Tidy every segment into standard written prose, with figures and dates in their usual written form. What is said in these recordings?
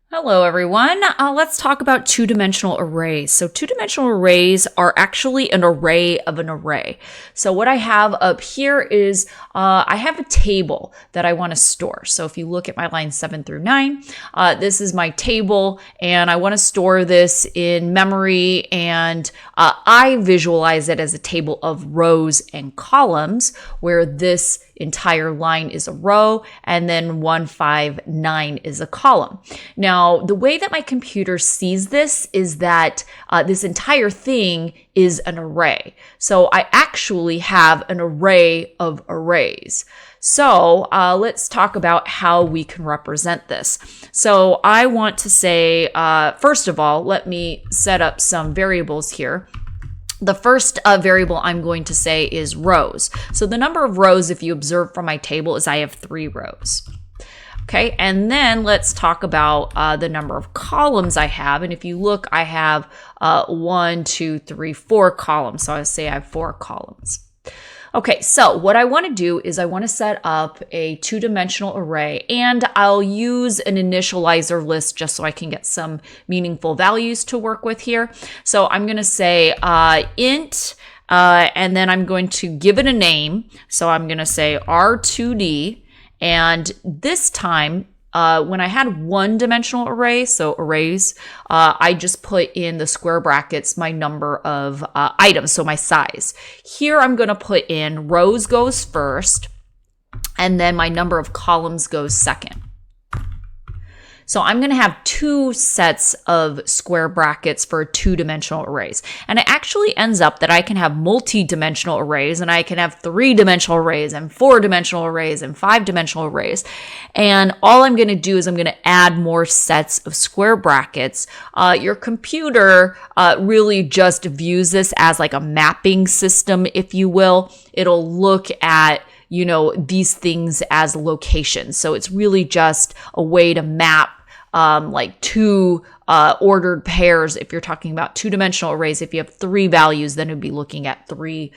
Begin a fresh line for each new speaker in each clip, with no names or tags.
Hello, everyone. Let's talk about two-dimensional arrays. So two-dimensional arrays are actually an array of an array. So what I have up here is I have a table that I want to store. So if you look at my lines 7 through 9, this is my table, and I want to store this in memory, and I visualize it as a table of rows and columns, where this entire line is a row, and then 1, 5, 9 is a column. Now, the way that my computer sees this is that this entire thing is an array. So I actually have an array of arrays. So let's talk about how we can represent this. So I want to say, first of all, let me set up some variables here. The first variable I'm going to say is rows. So the number of rows, if you observe from my table, is I have 3 rows. Okay, and then let's talk about the number of columns I have. And if you look, I have 1, 2, 3, 4 columns. So I say I have 4 columns. Okay, so what I want to do is I want to set up a two-dimensional array, and I'll use an initializer list just so I can get some meaningful values to work with here. So I'm going to say int, and then I'm going to give it a name. So I'm going to say R2D, and this time, when I had one-dimensional array, so arrays, I just put in the square brackets my number of items, so my size. Here I'm going to put in rows goes first, and then my number of columns goes second. So I'm going to have 2 sets of square brackets for two-dimensional arrays. And it actually ends up that I can have multi-dimensional arrays, and I can have 3-dimensional arrays and 4-dimensional arrays and 5-dimensional arrays. And all I'm going to do is I'm going to add more sets of square brackets. Your computer really just views this as like a mapping system, if you will. It'll look at these things as locations. So it's really just a way to map like 2 ordered pairs. If you're talking about two-dimensional arrays, if you have 3 values, then it'd be looking at 3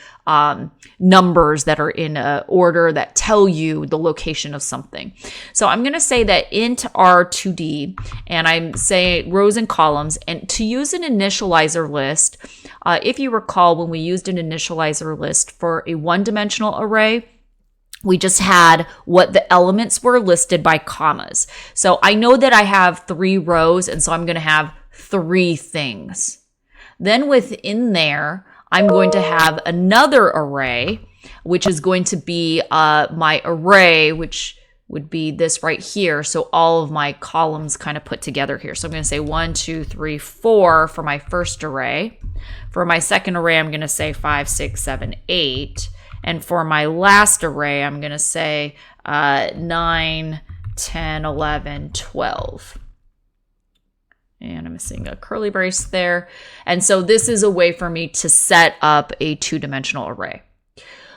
numbers that are in a order that tell you the location of something. So I'm going to say that int R2D, and I'm saying rows and columns. And to use an initializer list, if you recall, when we used an initializer list for a one-dimensional array, we just had what the elements were listed by commas. So I know that I have 3 rows, and so I'm going to have 3 things. Then within there, I'm going to have another array, which is going to be my array, which would be this right here. So all of my columns kind of put together here. So I'm going to say 1, 2, 3, 4 for my first array. For my second array, I'm going to say 5, 6, 7, 8. And for my last array, I'm going to say 9, 10, 11, 12. And I'm missing a curly brace there. And so this is a way for me to set up a two-dimensional array.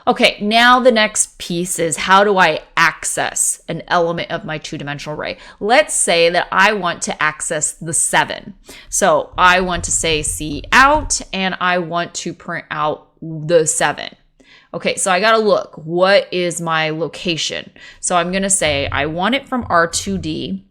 Okay, now the next piece is, how do I access an element of my two-dimensional array? Let's say that I want to access the 7. So I want to say cout, and I want to print out the 7. Okay, so I got to look, what is my location? So I'm going to say I want it from R2D.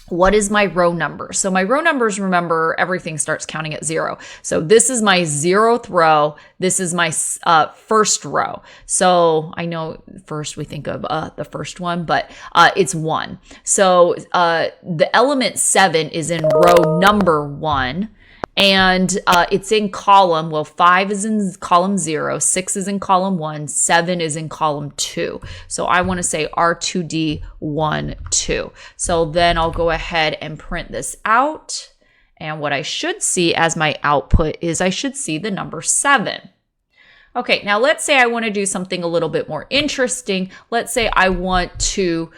What is my row number? So my row numbers, remember, everything starts counting at 0. So this is my 0th row. This is my first row. So I know first we think of the first one, but it's 1. So the element 7 is in row number 1. And it's in column, 5 is in column 0, 6 is in column 1, 7 is in column 2. So I want to say R2D 1, 2. So then I'll go ahead and print this out. And what I should see as my output is I should see the number 7. Okay, now let's say I want to do something a little bit more interesting. Let's say I want to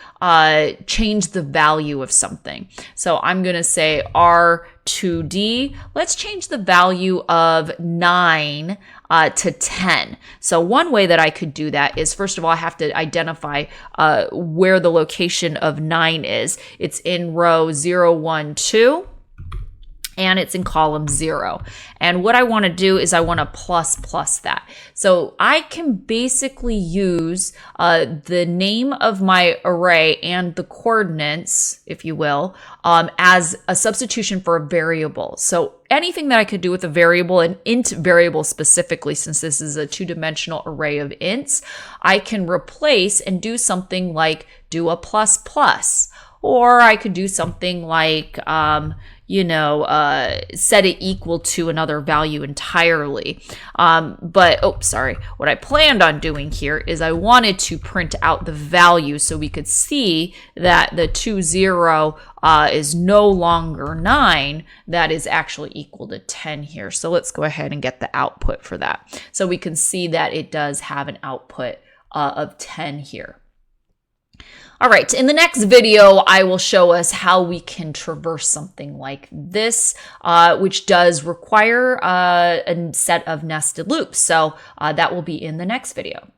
change the value of something. So I'm going to say R2D. Let's change the value of 9 to 10. So one way that I could do that is, first of all, I have to identify where the location of 9 is. It's in row 0, 1, 2. and it's in column 0. And what I want to do is I want to plus that. So I can basically use the name of my array and the coordinates, if you will, as a substitution for a variable. So anything that I could do with a variable, an int variable specifically, since this is a two-dimensional array of ints, I can replace and do something like do a plus plus, or I could do something like set it equal to another value entirely. What I planned on doing here is I wanted to print out the value so we could see that the 2, 0 is no longer 9. That is actually equal to 10 here. So let's go ahead and get the output for that. So we can see that it does have an output of 10 here. All right, in the next video, I will show us how we can traverse something like this, which does require a set of nested loops. So that will be in the next video.